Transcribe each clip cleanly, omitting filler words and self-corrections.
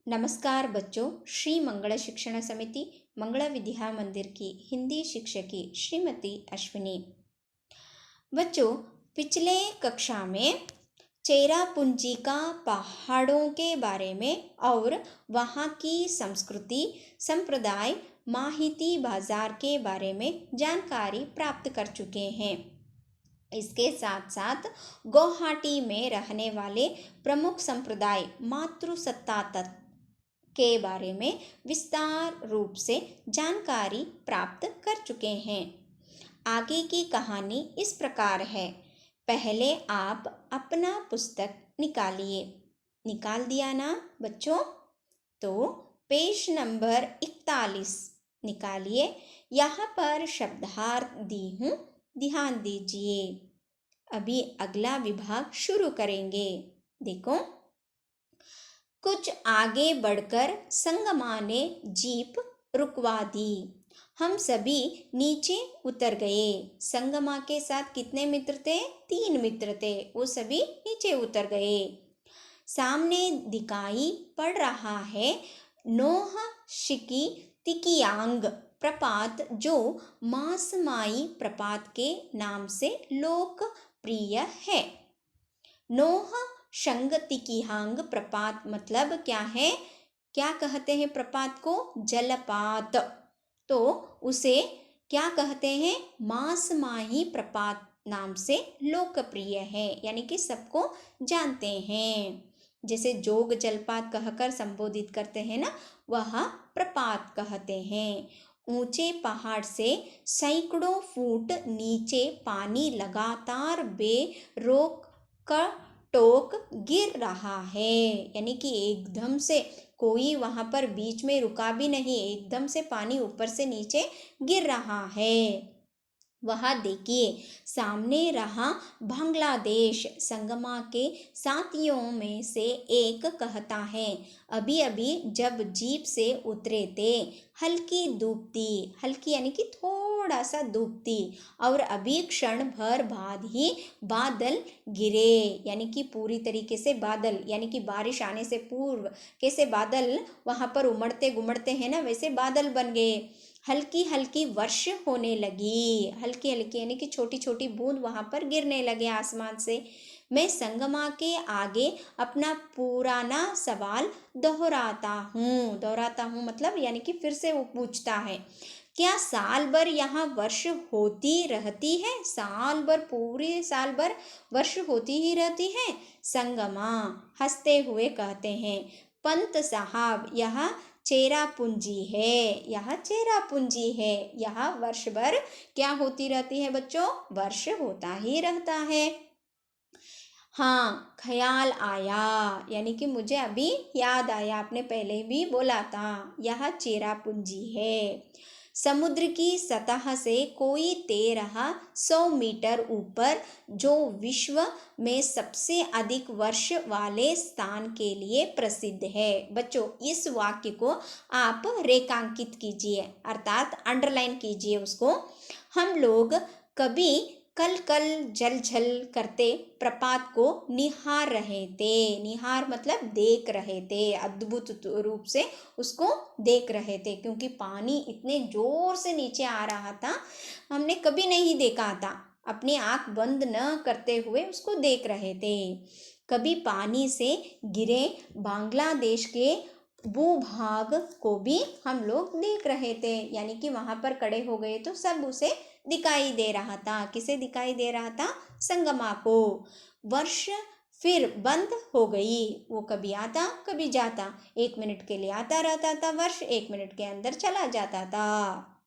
नमस्कार बच्चों। श्री मंगल शिक्षण समिति मंगला विद्या मंदिर की हिंदी शिक्षकी श्रीमती अश्विनी। बच्चों, पिछले कक्षा में चेरापूंजी का पहाड़ों के बारे में और वहाँ की संस्कृति, संप्रदाय, माहिती बाजार के बारे में जानकारी प्राप्त कर चुके हैं। इसके साथ साथ गुवाहाटी में रहने वाले प्रमुख संप्रदाय मातृसत्ता तत्व के बारे में विस्तार रूप से जानकारी प्राप्त कर चुके हैं। आगे की कहानी इस प्रकार है। पहले आप अपना पुस्तक निकालिए। निकाल दिया ना बच्चों? तो पेज नंबर 41 निकालिए। यहाँ पर शब्दार्थ दी हूँ, ध्यान दीजिए। अभी अगला विभाग शुरू करेंगे। देखो, कुछ आगे बढ़कर संगमा ने जीप रुकवा दी। हम सभी नीचे उतर गए। संगमा के साथ कितने मित्र थे? 3 मित्र थे। वो सभी नीचे उतर गए। सामने दिखाई पड़ रहा है नोह शिकी तिकियांग प्रपात, जो मासमाई प्रपात के नाम से लोकप्रिय है। नोह शंग तिकियांग प्रपात मतलब क्या है? क्या कहते हैं प्रपात को? जलपात। तो उसे क्या कहते हैं? मासमाही प्रपात नाम से लोकप्रिय है, यानी कि सबको जानते हैं। जैसे जोग जलपात कहकर संबोधित करते हैं ना, वह प्रपात कहते हैं। ऊंचे पहाड़ से सैकड़ों फुट नीचे पानी लगातार बेरोक टोक गिर रहा है, यानी कि एकदम से कोई वहां पर बीच में रुका भी नहीं, एकदम से पानी ऊपर से नीचे गिर रहा है। वहाँ देखिए, सामने रहा बांग्लादेश। संगमा के साथियों में से एक कहता है, अभी अभी जब जीप से उतरे थे, हल्की धूप थी। हल्की यानी कि थोड़ा सा धूप थी, और अभी क्षण भर बाद ही बादल गिरे, यानी कि पूरी तरीके से बादल, यानी कि बारिश आने से पूर्व कैसे बादल वहाँ पर उमड़ते घुमड़ते हैं ना, वैसे बादल बन गए। हल्की हल्की वर्ष होने लगी। हल्की हल्की यानी कि छोटी छोटी बूंद वहां पर गिरने लगे आसमान से। मैं संगमा के आगे अपना पुराना सवाल दोहराता हूँ मतलब यानी कि फिर से वो पूछता है, क्या साल भर यहाँ वर्ष होती रहती है? साल भर, पूरे साल भर वर्ष होती ही रहती है? संगमा हंसते हुए कहते हैं, पंत साहब, यह चेरापूंजी है। यह चेरापूंजी है। यह वर्ष भर क्या होती रहती है बच्चों? वर्ष होता ही रहता है। हाँ, ख्याल आया, यानी कि मुझे अभी याद आया, आपने पहले भी बोला था, यह चेरापूंजी है। समुद्र की सतह से कोई 1300 मीटर ऊपर, जो विश्व में सबसे अधिक वर्ष वाले स्थान के लिए प्रसिद्ध है। बच्चों, इस वाक्य को आप रेखांकित कीजिए, अर्थात अंडरलाइन कीजिए उसको। हम लोग कभी कल कल जल झल करते प्रपात को निहार रहे थे। निहार मतलब देख रहे थे, अद्भुत रूप से उसको देख रहे थे, क्योंकि पानी इतने जोर से नीचे आ रहा था, हमने कभी नहीं देखा था। अपनी आंख बंद न करते हुए उसको देख रहे थे। कभी पानी से घिरे बांग्लादेश के भूभाग को भी हम लोग देख रहे थे, यानी कि वहां पर खड़े हो गए तो सब उसे दिखाई दे रहा था। किसे दिखाई दे रहा था? संगमा को। वर्ष फिर बंद हो गई। वो कभी आता कभी जाता, 1 मिनट के लिए आता रहता था वर्ष, 1 मिनट के अंदर चला जाता था।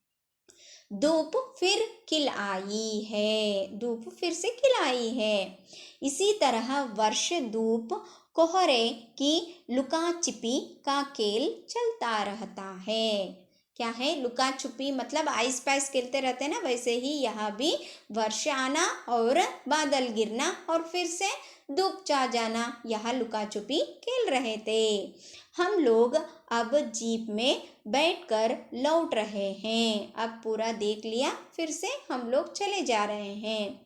धूप फिर खिल आई है। धूप फिर से खिल आई है। इसी तरह वर्ष धूप कोहरे की लुका छिपी का खेल चलता रहता है। क्या है? लुका छुपी मतलब आइस पाइस खेलते रहते हैं ना, वैसे ही यहाँ भी वर्ष आना और बादल गिरना और फिर से धूप जा जाना, यहाँ लुका छुपी खेल रहे थे। हम लोग अब जीप में बैठकर लौट रहे हैं। अब पूरा देख लिया, फिर से हम लोग चले जा रहे हैं।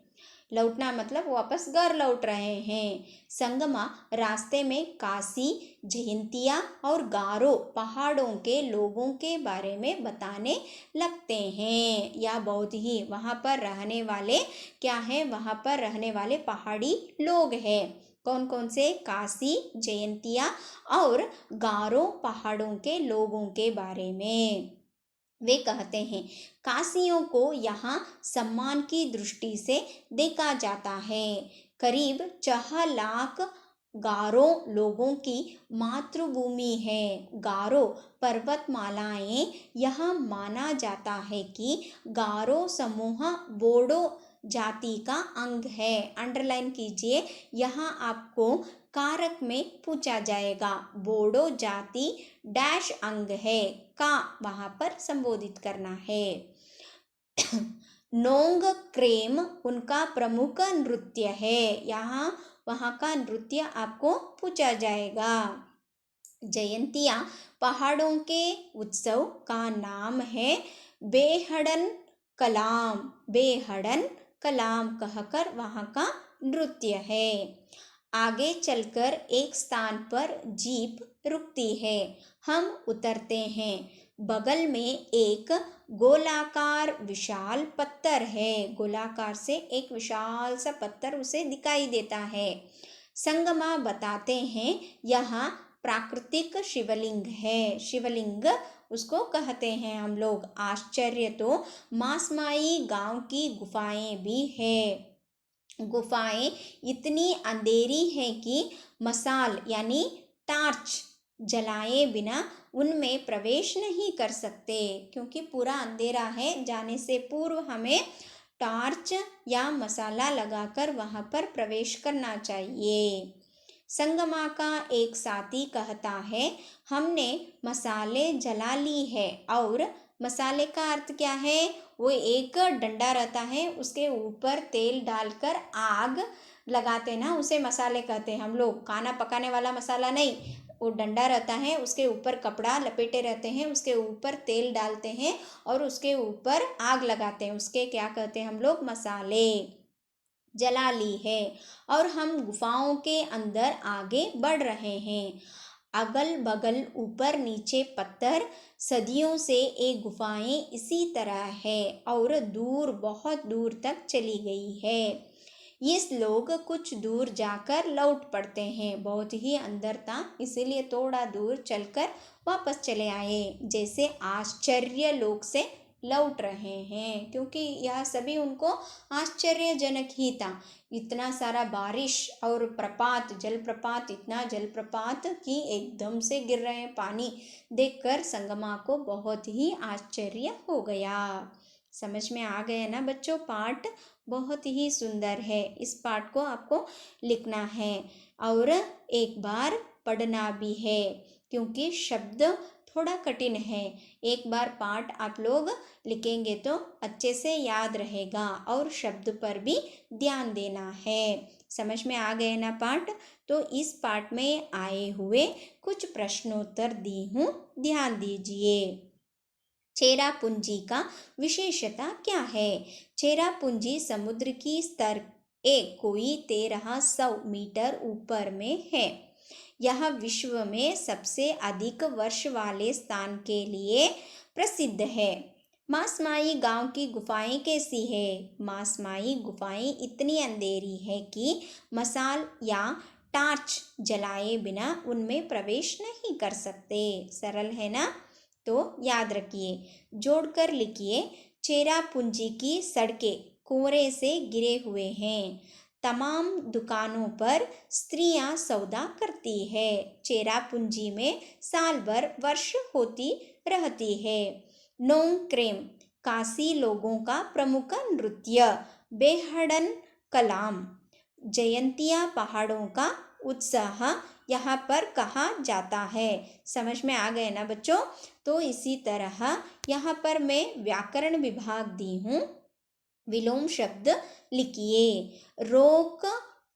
लौटना मतलब वापस घर लौट रहे हैं। संगमा रास्ते में काशी, जयंतिया और गारो पहाड़ों के लोगों के बारे में बताने लगते हैं। या बहुत ही वहाँ पर रहने वाले क्या है, वहाँ पर रहने वाले पहाड़ी लोग हैं। कौन कौन से? काशी, जयंतिया और गारो पहाड़ों के लोगों के बारे में। वे कहते हैं काशियों को यहाँ सम्मान की दृष्टि से देखा जाता है। करीब 4 लाख गारो लोगों की मातृभूमि है। गारो पर्वतमालाएं यहाँ माना जाता है कि गारो समूह बोडो जाति का अंग है। अंडरलाइन कीजिए, यहाँ आपको कारक में पूछा जाएगा बोडो जाति डैश अंग है का वहां पर संबोधित करना है। नोंगक्रेम उनका प्रमुख नृत्य है। यहाँ वहाँ का नृत्य आपको पूछा जाएगा। जयंतिया पहाड़ों के उत्सव का नाम है बेहड़न कलाम। बेहड़न कलाम कहकर वहाँ का नृत्य है। आगे चलकर एक स्थान पर जीप रुकती है। हम उतरते हैं। बगल में एक गोलाकार विशाल पत्थर है। गोलाकार से एक विशाल सा पत्थर उसे दिखाई देता है। संगमा बताते हैं यहाँ प्राकृतिक शिवलिंग है। शिवलिंग उसको कहते हैं हम लोग। आश्चर्य तो मासमाई गांव की गुफाएं भी है। गुफाएं इतनी अंधेरी हैं कि मसाल यानी टार्च जलाए बिना उनमें प्रवेश नहीं कर सकते, क्योंकि पूरा अंधेरा है। जाने से पूर्व हमें टार्च या मसाला लगाकर वहां पर प्रवेश करना चाहिए। संगमा का एक साथी कहता है हमने मसाले जला ली है। और मसाले का अर्थ क्या है? वो एक डंडा रहता है, उसके ऊपर तेल डालकर आग लगाते ना, उसे मसाले कहते हैं हम लोग। खाना पकाने वाला मसाला नहीं, वो डंडा रहता है, उसके ऊपर कपड़ा लपेटे रहते हैं, उसके ऊपर तेल डालते हैं और उसके ऊपर आग लगाते हैं। उसके क्या कहते हैं हम लोग? मसाले। जला ली है और हम गुफाओं के अंदर आगे बढ़ रहे हैं। अगल बगल ऊपर नीचे पत्थर, सदियों से ये गुफाएं इसी तरह है और दूर बहुत दूर तक चली गई है। ये लोग कुछ दूर जाकर लौट पड़ते हैं। बहुत ही अंदर था, इसीलिए थोड़ा दूर चलकर वापस चले आए, जैसे आश्चर्य लोक से लौट रहे हैं, क्योंकि यह सभी उनको आश्चर्यजनक ही था। इतना सारा बारिश और प्रपात, जलप्रपात, इतना जलप्रपात कि एकदम से गिर रहे हैं पानी, देखकर संगमा को बहुत ही आश्चर्य हो गया। समझ में आ गया ना बच्चों? पाठ बहुत ही सुंदर है। इस पाठ को आपको लिखना है और एक बार पढ़ना भी है, क्योंकि शब्द थोड़ा कठिन है। एक बार पाठ आप लोग लिखेंगे तो अच्छे से याद रहेगा और शब्द पर भी ध्यान देना है। समझ में आ गए ना पाठ? तो इस पाठ में आए हुए कुछ प्रश्नोत्तर दी हूँ, ध्यान दीजिए। चेरापूंजी का विशेषता क्या है? चेरापूंजी समुद्र की स्तर कोई 1300 मीटर ऊपर में है। यह विश्व में सबसे अधिक वर्ष वाले स्थान के लिए प्रसिद्ध है। मासमाई गांव की गुफाएं कैसी है? मासमाई गुफाएं इतनी अंधेरी है कि मसाल या टार्च जलाए बिना उनमें प्रवेश नहीं कर सकते। सरल है ना? तो याद रखिए, जोड़कर लिखिए। चेरापूंजी की सड़कें कोहरे से घिरे हुए हैं। तमाम दुकानों पर स्त्रियां सौदा करती है। चेरापूंजी में साल भर वर्ष होती रहती है। नोंगक्रेम काशी लोगों का प्रमुख नृत्य। बेहड़न कलाम जयंतिया पहाड़ों का उत्साह यहाँ पर कहा जाता है। समझ में आ गए ना बच्चों? तो इसी तरह यहाँ पर मैं व्याकरण विभाग दी हूँ। विलोम शब्द लिखिए। रोक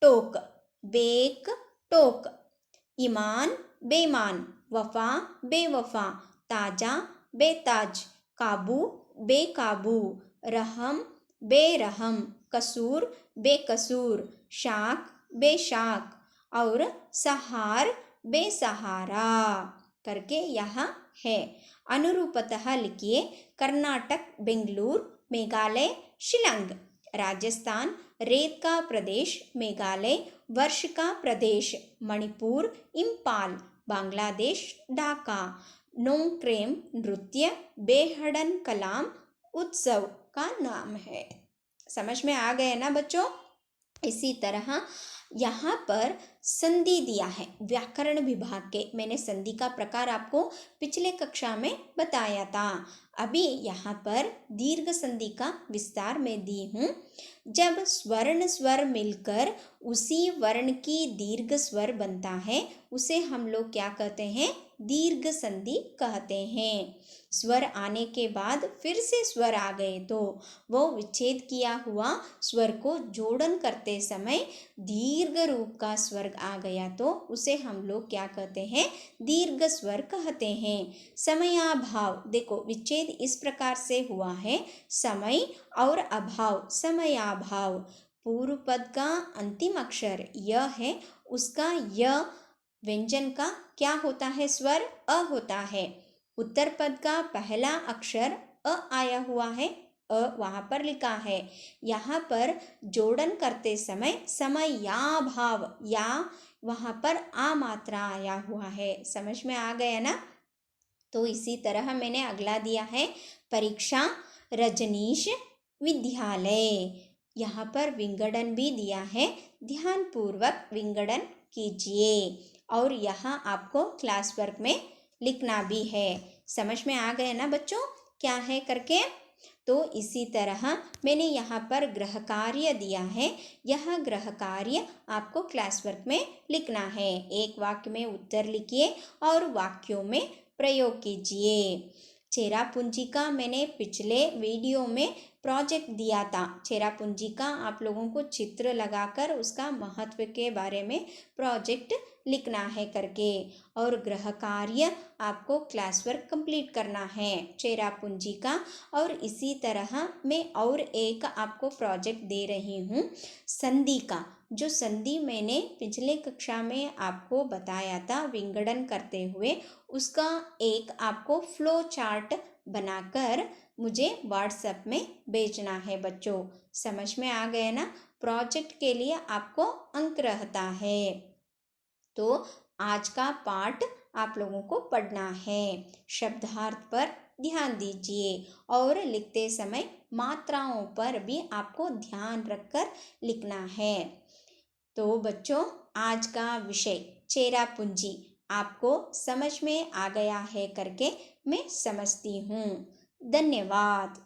टोक, बेक टोक, ईमान बेईमान, वफा बेवफा, ताजा बेताज, काबू बेकाबू, रहम बेरहम, कसूर बेकसूर, शाक बेशाक और सहार बेसहारा करके यहाँ है। अनुरूपतः लिखिए कर्नाटक बेंगलुरु, मेघालय शिलांग, राजस्थान रेत का प्रदेश, मेघालय वर्ष का प्रदेश, मणिपुर इम्फाल, बांग्लादेश ढाका, नोक्रेम नृत्य बेहड़न कलाम उत्सव का नाम है। समझ में आ गए ना बच्चों। इसी तरह यहाँ पर संधि दिया है व्याकरण विभाग के। मैंने संधि का प्रकार आपको पिछले कक्षा में बताया था। अभी यहाँ पर दीर्घ संधि का विस्तार में दी हूँ। जब स्वर्ण स्वर मिलकर उसी वर्ण की दीर्घ स्वर बनता है उसे हम लोग क्या कहते हैं? दीर्घ संधि कहते हैं। स्वर आने के बाद फिर से स्वर आ गए तो वो विच्छेद किया हुआ स्वर को जोड़न करते समय दीर्घ रूप का स्वर आ गया तो उसे हम लोग क्या कहते हैं? दीर्घ स्वर कहते हैं। समयाभाव, देखो विच्छेद इस प्रकार से हुआ है, समय और अभाव, समयाभाव। पूर्व पद का अंतिम अक्षर य है, उसका य व्यंजन का क्या होता है? स्वर अ होता है। उत्तर पद का पहला अक्षर अ आया हुआ है, अ वहाँ पर लिखा है। यहाँ पर जोड़न करते समय समय या भाव या वहाँ पर आ मात्रा आया हुआ है। समझ में आ गया ना। तो इसी तरह मैंने अगला दिया है परीक्षा रजनीश विद्यालय। यहाँ पर विंगडन भी दिया है, ध्यान पूर्वक विंगडन कीजिए और यहाँ आपको क्लास वर्क में लिखना भी है। समझ में आ गए ना बच्चों क्या है करके। तो इसी तरह मैंने यहाँ पर गृह कार्य दिया है। यह गृह कार्य आपको क्लास वर्क में लिखना है। एक वाक्य में उत्तर लिखिए और वाक्यों में प्रयोग कीजिए। चेरापूंजी का मैंने पिछले वीडियो में प्रोजेक्ट दिया था। चेरापूंजी का आप लोगों को चित्र लगाकर उसका महत्व के बारे में प्रोजेक्ट लिखना है करके, और गृह कार्य आपको क्लास वर्क कंप्लीट करना है चेरापूंजी का। और इसी तरह मैं और एक आपको प्रोजेक्ट दे रही हूँ संधि का। जो संधि मैंने पिछले कक्षा में आपको बताया था विंगडन करते हुए, उसका एक आपको फ्लो चार्ट बनाकर मुझे व्हाट्सएप में भेजना है बच्चों। समझ में आ गए ना। प्रोजेक्ट के लिए आपको अंक रहता है। तो आज का पाठ आप लोगों को पढ़ना है। शब्दार्थ पर ध्यान दीजिए और लिखते समय मात्राओं पर भी आपको ध्यान रखकर लिखना है। तो बच्चों आज का विषय चेरापूंजी आपको समझ में आ गया है करके मैं समझती हूँ। धन्यवाद।